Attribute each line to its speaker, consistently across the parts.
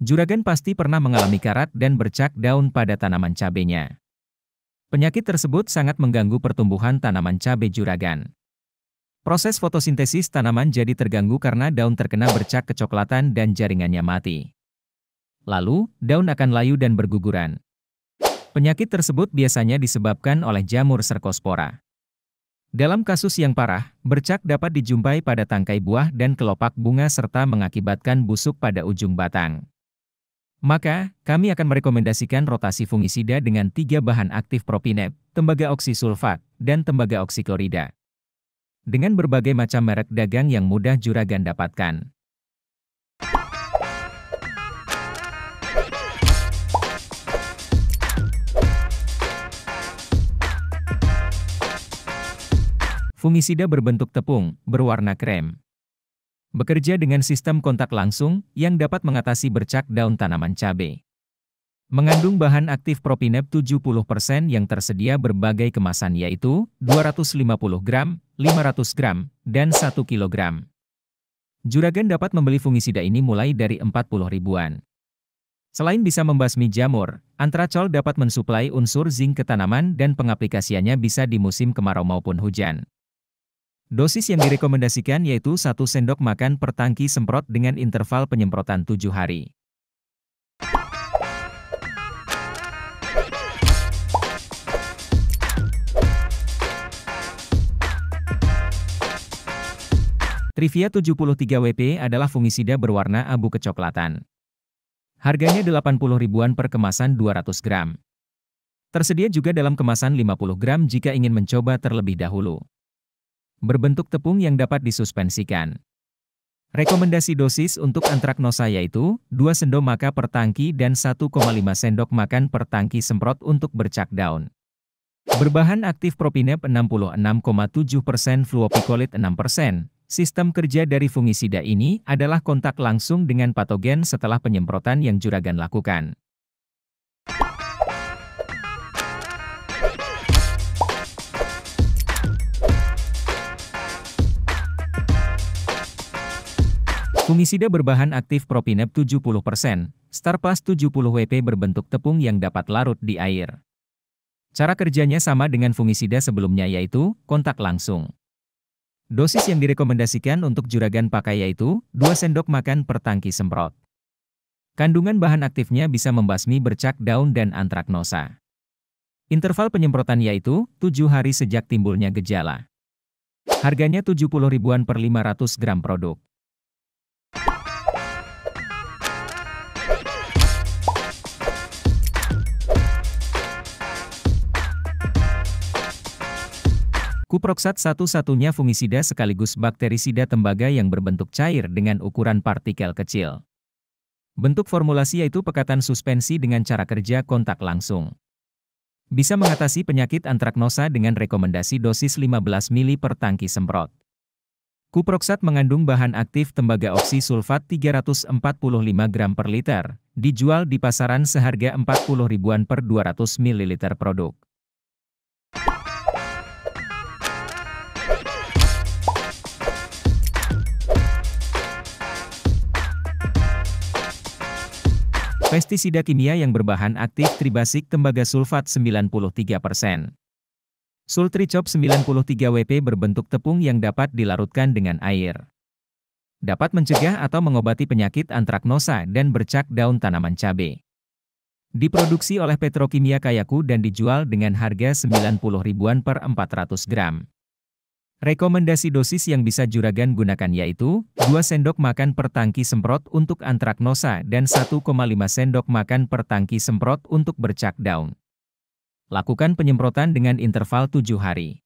Speaker 1: Juragan pasti pernah mengalami karat dan bercak daun pada tanaman cabenya. Penyakit tersebut sangat mengganggu pertumbuhan tanaman cabai juragan. Proses fotosintesis tanaman jadi terganggu karena daun terkena bercak kecoklatan dan jaringannya mati. Lalu, daun akan layu dan berguguran. Penyakit tersebut biasanya disebabkan oleh jamur Cercospora. Dalam kasus yang parah, bercak dapat dijumpai pada tangkai buah dan kelopak bunga serta mengakibatkan busuk pada ujung batang. Maka, kami akan merekomendasikan rotasi fungisida dengan 3 bahan aktif propinep, tembaga oksisulfat, dan tembaga oksiklorida. Dengan berbagai macam merek dagang yang mudah juragan dapatkan. Fungisida berbentuk tepung, berwarna krem. Bekerja dengan sistem kontak langsung, yang dapat mengatasi bercak daun tanaman cabai. Mengandung bahan aktif propinep 70% yang tersedia berbagai kemasan yaitu 250 gram, 500 gram, dan 1 kilogram. Juragan dapat membeli fungisida ini mulai dari 40 ribuan. Selain bisa membasmi jamur, Antracol dapat mensuplai unsur zinc ke tanaman dan pengaplikasiannya bisa di musim kemarau maupun hujan. Dosis yang direkomendasikan yaitu 1 sendok makan per tangki semprot dengan interval penyemprotan 7 hari. Trivia 73 WP adalah fungisida berwarna abu kecoklatan. Harganya 80 ribuan per kemasan 200 gram. Tersedia juga dalam kemasan 50 gram jika ingin mencoba terlebih dahulu. Berbentuk tepung yang dapat disuspensikan. Rekomendasi dosis untuk Antraknosa yaitu 2 sendok makan per tangki dan 1,5 sendok makan per tangki semprot untuk bercak daun. Berbahan aktif propinep 66,7%, fluopicolid 6%. Sistem kerja dari fungisida ini adalah kontak langsung dengan patogen setelah penyemprotan yang juragan lakukan. Fungisida berbahan aktif propinep 70%, Starplus 70 WP berbentuk tepung yang dapat larut di air. Cara kerjanya sama dengan fungisida sebelumnya yaitu kontak langsung. Dosis yang direkomendasikan untuk juragan pakai yaitu 2 sendok makan per tangki semprot. Kandungan bahan aktifnya bisa membasmi bercak daun dan Antraknosa. Interval penyemprotan yaitu 7 hari sejak timbulnya gejala. Harganya 70 ribuan per 500 gram produk. Kuproxat satu-satunya fungisida sekaligus bakterisida tembaga yang berbentuk cair dengan ukuran partikel kecil. Bentuk formulasi yaitu pekatan suspensi dengan cara kerja kontak langsung. Bisa mengatasi penyakit Antraknosa dengan rekomendasi dosis 15 ml per tangki semprot. Kuproxat mengandung bahan aktif tembaga oksisulfat 345 gram per liter, dijual di pasaran seharga 40 ribuan per 200 ml produk. Pestisida kimia yang berbahan aktif tribasik tembaga sulfat 93%. Sultricop 93 WP berbentuk tepung yang dapat dilarutkan dengan air. Dapat mencegah atau mengobati penyakit Antraknosa dan bercak daun tanaman cabai. Diproduksi oleh Petrokimia Kayaku dan dijual dengan harga 90 ribuan per 400 gram. Rekomendasi dosis yang bisa juragan gunakan yaitu 2 sendok makan per tangki semprot untuk Antraknosa dan 1,5 sendok makan per tangki semprot untuk bercak daun. Lakukan penyemprotan dengan interval 7 hari.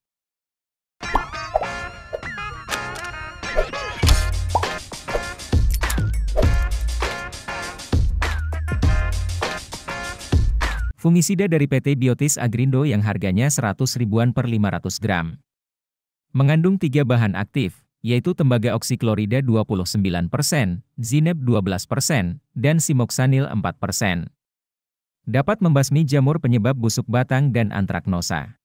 Speaker 1: Fungisida dari PT Biotis Agrindo yang harganya 100 ribuan per 500 gram. Mengandung 3 bahan aktif, yaitu tembaga oksiklorida 29%, zineb 12%, dan simoksanil 4%. Dapat membasmi jamur penyebab busuk batang dan Antraknosa.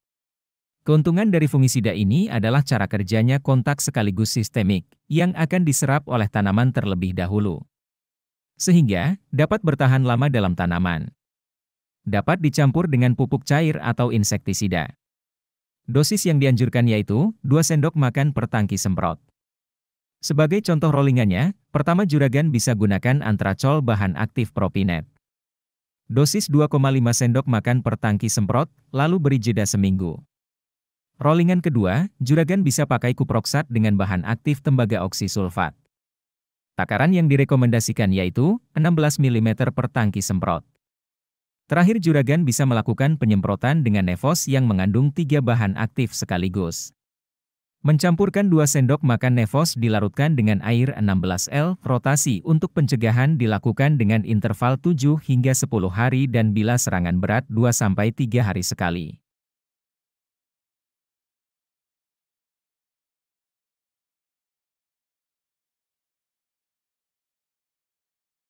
Speaker 1: Keuntungan dari fungisida ini adalah cara kerjanya kontak sekaligus sistemik, yang akan diserap oleh tanaman terlebih dahulu. sehingga dapat bertahan lama dalam tanaman. Dapat dicampur dengan pupuk cair atau insektisida. Dosis yang dianjurkan yaitu 2 sendok makan per tangki semprot. Sebagai contoh rollingannya, pertama juragan bisa gunakan Antracol bahan aktif Propinet. Dosis 2,5 sendok makan per tangki semprot, lalu beri jeda seminggu. Rollingan kedua, juragan bisa pakai kuproksat dengan bahan aktif tembaga oksisulfat. Takaran yang direkomendasikan yaitu 16 mm per tangki semprot. Terakhir juragan bisa melakukan penyemprotan dengan Nevos yang mengandung 3 bahan aktif sekaligus. Mencampurkan 2 sendok makan Nevos dilarutkan dengan air 16 L, rotasi untuk pencegahan dilakukan dengan interval 7 hingga 10 hari dan bila serangan berat 2-3 hari sekali.